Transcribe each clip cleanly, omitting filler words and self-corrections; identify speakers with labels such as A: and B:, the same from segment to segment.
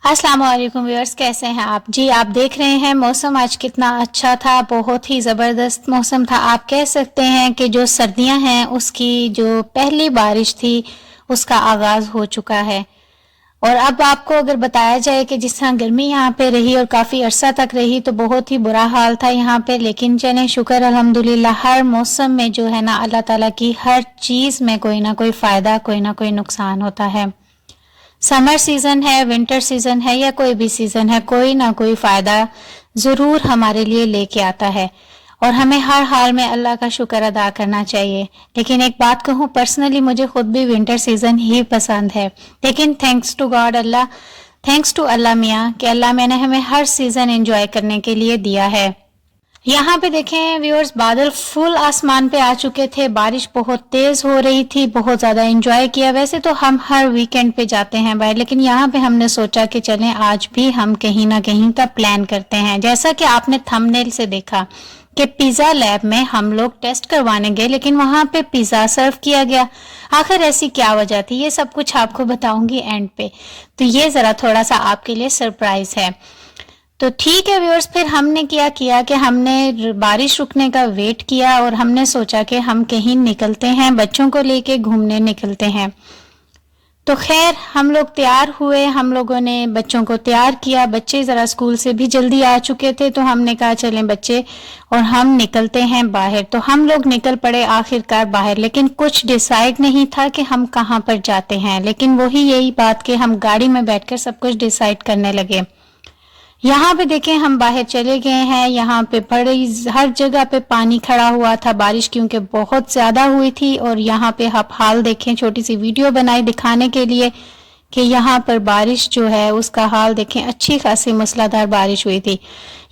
A: अस्सलाम वालेकुम व्यूअर्स, कैसे हैं आप जी। आप देख रहे हैं मौसम आज कितना अच्छा था, बहुत ही ज़बरदस्त मौसम था। आप कह सकते हैं कि जो सर्दियां हैं उसकी जो पहली बारिश थी उसका आगाज़ हो चुका है। और अब आपको अगर बताया जाए कि जिस तरह गर्मी यहाँ पे रही और काफ़ी अरसा तक रही तो बहुत ही बुरा हाल था यहाँ पे, लेकिन चलें शुक्र अल्हम्दुलिल्लाह, हर मौसम में जो है ना अल्लाह ताला की हर चीज़ में कोई ना कोई फ़ायदा कोई ना कोई नुकसान होता है। समर सीजन है, विंटर सीजन है या कोई भी सीजन है, कोई ना कोई फायदा जरूर हमारे लिए लेके आता है और हमें हर हाल में अल्लाह का शुक्र अदा करना चाहिए। लेकिन एक बात कहूँ, पर्सनली मुझे खुद भी विंटर सीजन ही पसंद है, लेकिन thanks to God, thanks to Allah मियाँ कि अल्लाह मैंने हमें हर सीजन एंजॉय करने के लिए दिया है। यहाँ पे देखें व्यूअर्स, बादल फुल आसमान पे आ चुके थे, बारिश बहुत तेज हो रही थी, बहुत ज्यादा एंजॉय किया। वैसे तो हम हर वीकेंड पे जाते हैं बाहर, लेकिन यहाँ पे हमने सोचा कि चलें आज भी हम कहीं ना कहीं का प्लान करते हैं। जैसा कि आपने थंबनेल से देखा कि पिज्जा लैब में हम लोग टेस्ट करवाने गए, लेकिन वहां पे पिज्जा सर्व किया गया। आखिर ऐसी क्या वजह थी, ये सब कुछ आपको बताऊंगी एंड पे। तो ये जरा थोड़ा सा आपके लिए सरप्राइज है। तो ठीक है व्यूअर्स, फिर हमने क्या किया कि हमने बारिश रुकने का वेट किया और हमने सोचा कि हम कहीं निकलते हैं, बच्चों को लेके घूमने निकलते हैं। तो खैर हम लोग तैयार हुए, हम लोगों ने बच्चों को तैयार किया। बच्चे ज़रा स्कूल से भी जल्दी आ चुके थे, तो हमने कहा चलें बच्चे और हम निकलते हैं बाहर। तो हम लोग निकल पड़े आखिरकार बाहर, लेकिन कुछ डिसाइड नहीं था कि हम कहाँ पर जाते हैं। लेकिन वही यही बात कि हम गाड़ी में बैठकर सब कुछ डिसाइड करने लगे। यहाँ पे देखें हम बाहर चले गए हैं, यहाँ पे बड़ी हर जगह पे पानी खड़ा हुआ था, बारिश क्योंकि बहुत ज्यादा हुई थी। और यहाँ पे आप हाल देखें, छोटी सी वीडियो बनाई दिखाने के लिए कि यहाँ पर बारिश जो है उसका हाल देखें, अच्छी खासी मूसलाधार बारिश हुई थी।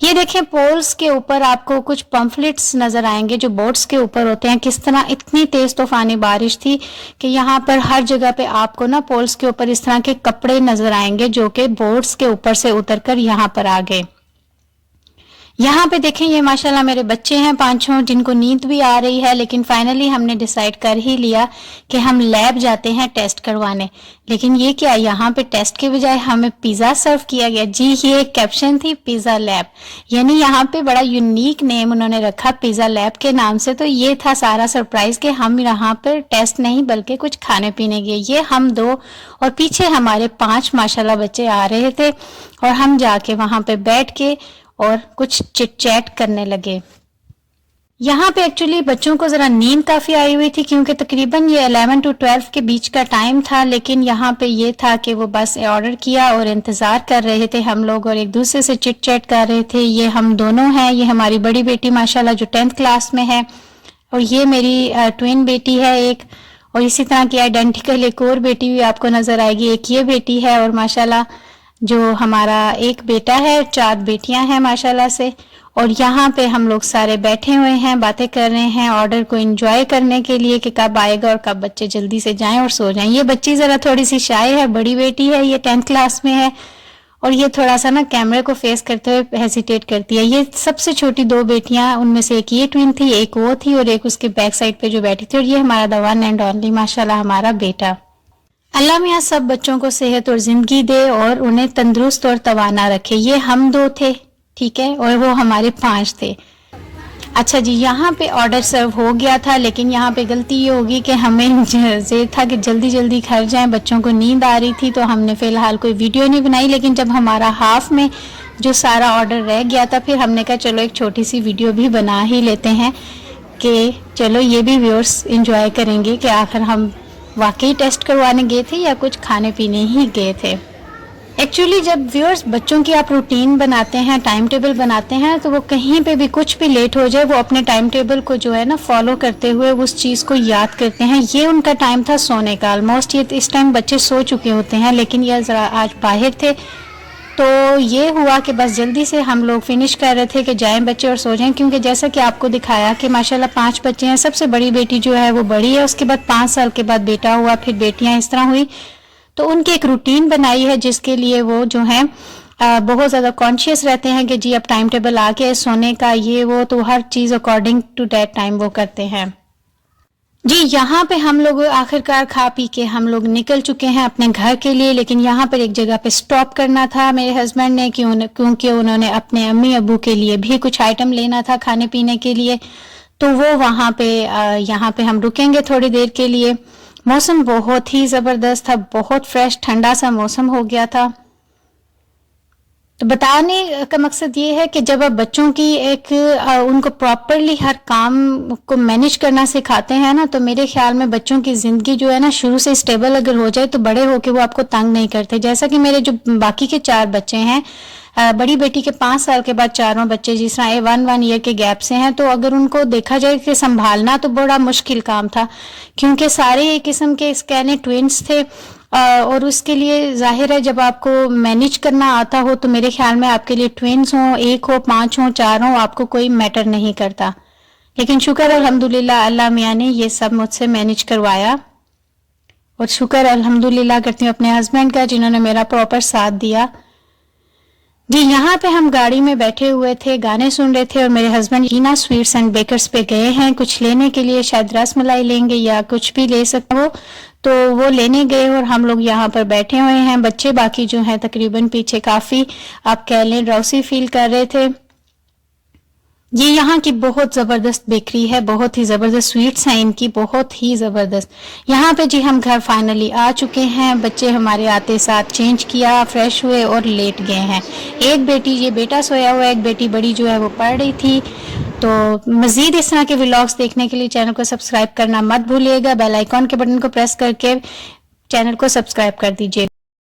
A: ये देखें पोल्स के ऊपर आपको कुछ पंफलेट्स नजर आएंगे जो बोट्स के ऊपर होते हैं। किस तरह इतनी तेज तूफानी बारिश थी कि यहाँ पर हर जगह पे आपको ना पोल्स के ऊपर इस तरह के कपड़े नजर आएंगे जो कि बोट्स के ऊपर से उतरकर यहाँ पर आ गए। यहाँ पे देखें, ये माशाल्लाह मेरे बच्चे हैं 5-6 जिनको नींद भी आ रही है, लेकिन फाइनली हमने डिसाइड कर ही लिया कि हम लैब जाते हैं टेस्ट करवाने। लेकिन ये क्या, यहाँ पे टेस्ट के बजाय हमें पिज्जा सर्व किया गया। जी, ये एक कैप्शन थी, पिज्जा लैब, यानी यहाँ पे बड़ा यूनिक नेम उन्होंने रखा पिज्जा लैब के नाम से। तो ये था सारा सरप्राइज कि हम यहाँ पर टेस्ट नहीं बल्कि कुछ खाने पीने गए। ये हम 2 और पीछे हमारे 5 माशाल्लाह बच्चे आ रहे थे और हम जाके वहां पे बैठ के और कुछ चिट चैट करने लगे। यहाँ पे एक्चुअली बच्चों को जरा नींद काफी आई हुई थी क्योंकि तकरीबन ये 11 to 12 के बीच का टाइम था। लेकिन यहाँ पे ये था कि वो बस ऑर्डर किया और इंतजार कर रहे थे हम लोग और एक दूसरे से चिट चैट कर रहे थे। ये हम दोनों हैं, ये हमारी बड़ी बेटी माशाल्लाह जो 10th क्लास में है, और ये मेरी ट्विन बेटी है एक, और इसी तरह की आइडेंटिकल एक और बेटी भी आपको नजर आएगी। एक ये बेटी है और माशाल्लाह जो हमारा एक बेटा है, 4 बेटियां हैं माशाल्लाह से। और यहाँ पे हम लोग सारे बैठे हुए हैं, बातें कर रहे हैं ऑर्डर को एंजॉय करने के लिए कि कब आएगा और कब बच्चे जल्दी से जाएं और सो जाएं। ये बच्ची जरा थोड़ी सी शाय है, बड़ी बेटी है, ये 10th क्लास में है और ये थोड़ा सा ना कैमरे को फेस करते हुए हेजिटेट करती है। ये सबसे छोटी 2 बेटियां, उनमें से एक ये ट्विन थी, एक वो थी और एक उसके बैक साइड पे जो बैठी थी। और ये हमारा द वन एंड ओनली माशाल्लाह हमारा बेटा। अल्लाह मियाँ सब बच्चों को सेहत और जिंदगी दे और उन्हें तंदुरुस्त और तवाना रखे। ये हम 2 थे, ठीक है, और वो हमारे 5 थे। अच्छा जी, यहाँ पे ऑर्डर सर्व हो गया था, लेकिन यहाँ पे गलती ये होगी कि हमें ज़ेर था कि जल्दी जल्दी घर जाएं, बच्चों को नींद आ रही थी, तो हमने फ़िलहाल कोई वीडियो नहीं बनाई। लेकिन जब हमारा हाफ में जो सारा ऑर्डर रह गया था, फिर हमने कहा चलो एक छोटी सी वीडियो भी बना ही लेते हैं कि चलो ये भी व्यूअर्स इंजॉय करेंगे कि आखिर हम वाकई टेस्ट करवाने गए थे या कुछ खाने पीने ही गए थे। एक्चुअली जब व्यूअर्स बच्चों की आप रूटीन बनाते हैं, टाइम टेबल बनाते हैं, तो वो कहीं पे भी कुछ भी लेट हो जाए वो अपने टाइम टेबल को जो है ना फॉलो करते हुए उस चीज़ को याद करते हैं। ये उनका टाइम था सोने का, ऑलमोस्ट ये इस टाइम बच्चे सो चुके होते हैं, लेकिन ये ज़रा आज बाहर थे तो ये हुआ कि बस जल्दी से हम लोग फिनिश कर रहे थे कि जाएं बच्चे और सो जाएं। क्योंकि जैसा कि आपको दिखाया कि माशाल्लाह 5 बच्चे हैं, सबसे बड़ी बेटी जो है वो बड़ी है, उसके बाद 5 साल के बाद बेटा हुआ, फिर बेटियां इस तरह हुई। तो उनकी एक रूटीन बनाई है जिसके लिए वो जो है बहुत ज़्यादा कॉन्शियस रहते हैं कि जी अब टाइम टेबल आ गया सोने का, ये वो, तो हर चीज़ अकॉर्डिंग टू दैट टाइम वो करते हैं। جی یہاں پہ ہم لوگ آخرکار کھا پی کے ہم لوگ نکل چکے ہیں اپنے گھر کے لیے، لیکن یہاں پر ایک جگہ پہ سٹاپ کرنا تھا میرے ہسبینڈ نے، کیونکہ انہوں نے اپنے امی ابو کے لیے بھی کچھ آئٹم لینا تھا کھانے پینے کے لیے، تو وہ وہاں پہ یہاں پہ ہم رکیں گے تھوڑی دیر کے لیے۔ موسم بہت ہی زبردست تھا، بہت فریش ٹھنڈا سا موسم ہو گیا تھا۔ تو بتانے کا مقصد یہ ہے کہ جب آپ بچوں کی ان کو پراپرلی ہر کام کو مینیج کرنا سکھاتے ہیں نا، تو میرے خیال میں بچوں کی زندگی جو ہے نا شروع سے اسٹیبل اگر ہو جائے تو بڑے ہو کے وہ آپ کو تنگ نہیں کرتے۔ جیسا کہ میرے جو باقی کے 4 بچے ہیں، بڑی بیٹی کے 5 سال کے بعد چاروں بچے جس طرح 1 ایئر کے گیپ سے ہیں، تو اگر ان کو دیکھا جائے کہ سنبھالنا تو بڑا مشکل کام تھا، کیونکہ سارے ایک قسم کے کہنے ٹوینس تھے، اور اس کے لیے ظاہر ہے جب آپ کو مینیج کرنا آتا ہو تو میرے خیال میں آپ کے لیے ٹوینس ہوں، 1 ہو، 5 ہوں، 4 ہوں، آپ کو کوئی میٹر نہیں کرتا۔ لیکن شکر الحمدللہ اللہ میاں نے یہ سب مجھ سے مینیج کروایا، اور شکر الحمدللہ کرتی ہوں اپنے ہسبینڈ کا جنہوں نے میرا پراپر ساتھ دیا۔ جی یہاں پہ ہم گاڑی میں بیٹھے ہوئے تھے، گانے سن رہے تھے، اور میرے husband Hina sweets and bakers پہ گئے ہیں کچھ لینے کے لیے، شاید رس ملائی لیں گے یا کچھ بھی لے سکتے ہو، تو وہ لینے گئے اور ہم لوگ یہاں پر بیٹھے ہوئے ہیں۔ بچے باقی جو ہیں تقریباً پیچھے کافی آپ کہہ لیں ڈراؤسی فیل کر رہے تھے۔ یہ یہاں کی بہت زبردست بیکری ہے، بہت ہی زبردست سویٹس ہیں ان کی، بہت ہی زبردست۔ یہاں پہ جی ہم گھر فائنلی آ چکے ہیں، بچے ہمارے آتے ساتھ چینج کیا، فریش ہوئے اور لیٹ گئے ہیں۔ ایک بیٹی، یہ بیٹا سویا ہوا ہے، ایک بیٹی بڑی جو ہے وہ پڑھ رہی تھی۔ تو مزید اس طرح کے ولاگز دیکھنے کے لیے چینل کو سبسکرائب کرنا مت بھولیے گا، بیل آئیکن کے بٹن کو پریس کر کے چینل کو سبسکرائب کر دیجیے۔